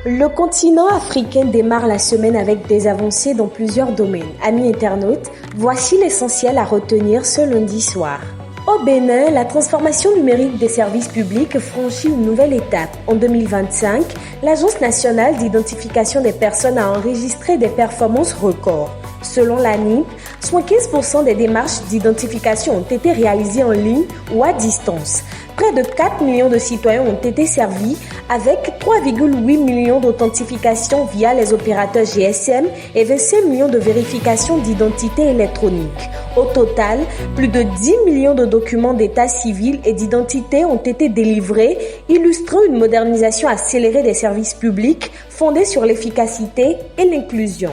Le continent africain démarre la semaine avec des avancées dans plusieurs domaines. Amis internautes, voici l'essentiel à retenir ce lundi soir. Au Bénin, la transformation numérique des services publics franchit une nouvelle étape. En 2025, l'Agence nationale d'identification des personnes a enregistré des performances records. Selon l'ANIP, 75% des démarches d'identification ont été réalisées en ligne ou à distance. Près de 4 millions de citoyens ont été servis avec 3,8 millions d'authentifications via les opérateurs GSM et 25 millions de vérifications d'identité électronique. Au total, plus de 10 millions de documents d'état civil et d'identité ont été délivrés, illustrant une modernisation accélérée des services publics fondée sur l'efficacité et l'inclusion.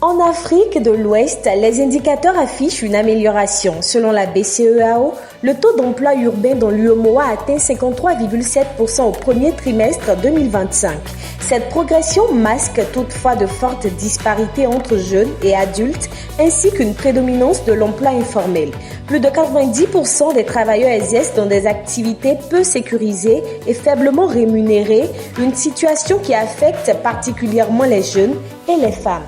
En Afrique de l'Ouest, les indicateurs affichent une amélioration. Selon la BCEAO, le taux d'emploi urbain dans l'UEMOA atteint 53,7% au premier trimestre 2025. Cette progression masque toutefois de fortes disparités entre jeunes et adultes, ainsi qu'une prédominance de l'emploi informel. Plus de 90% des travailleurs exercent dans des activités peu sécurisées et faiblement rémunérées, une situation qui affecte particulièrement les jeunes et les femmes.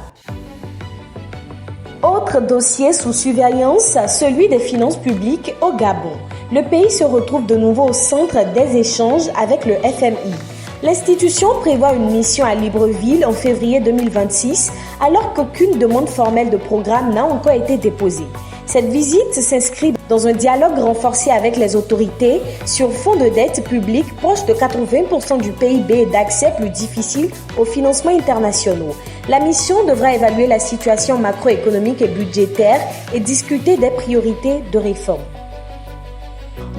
Autre dossier sous surveillance, celui des finances publiques au Gabon. Le pays se retrouve de nouveau au centre des échanges avec le FMI. L'institution prévoit une mission à Libreville en février 2026, alors qu'aucune demande formelle de programme n'a encore été déposée. Cette visite s'inscrit dans un dialogue renforcé avec les autorités sur fond de dette publique proche de 80% du PIB et d'accès plus difficile aux financements internationaux. La mission devra évaluer la situation macroéconomique et budgétaire et discuter des priorités de réforme.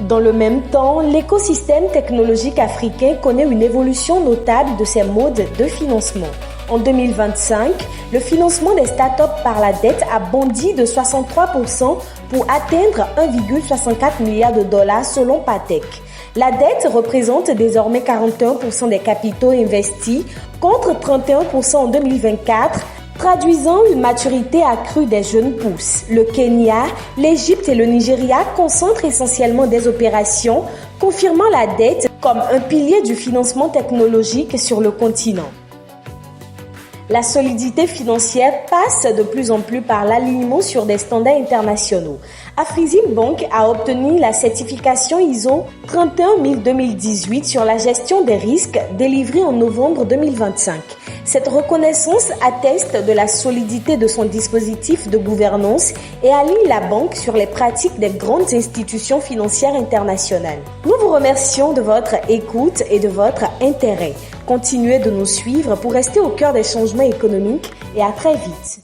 Dans le même temps, l'écosystème technologique africain connaît une évolution notable de ses modes de financement. En 2025, le financement des startups par la dette a bondi de 63% pour atteindre 1,64 milliard de dollars selon Patek. La dette représente désormais 41% des capitaux investis contre 31% en 2024, traduisant une maturité accrue des jeunes pousses. Le Kenya, l'Égypte et le Nigeria concentrent essentiellement des opérations, confirmant la dette comme un pilier du financement technologique sur le continent. La solidité financière passe de plus en plus par l'alignement sur des standards internationaux. Afreximbank a obtenu la certification ISO 31000-2018 sur la gestion des risques délivrée en novembre 2025. Cette reconnaissance atteste de la solidité de son dispositif de gouvernance et aligne la banque sur les pratiques des grandes institutions financières internationales. Nous vous remercions de votre écoute et de votre intérêt. Continuez de nous suivre pour rester au cœur des changements économiques et à très vite.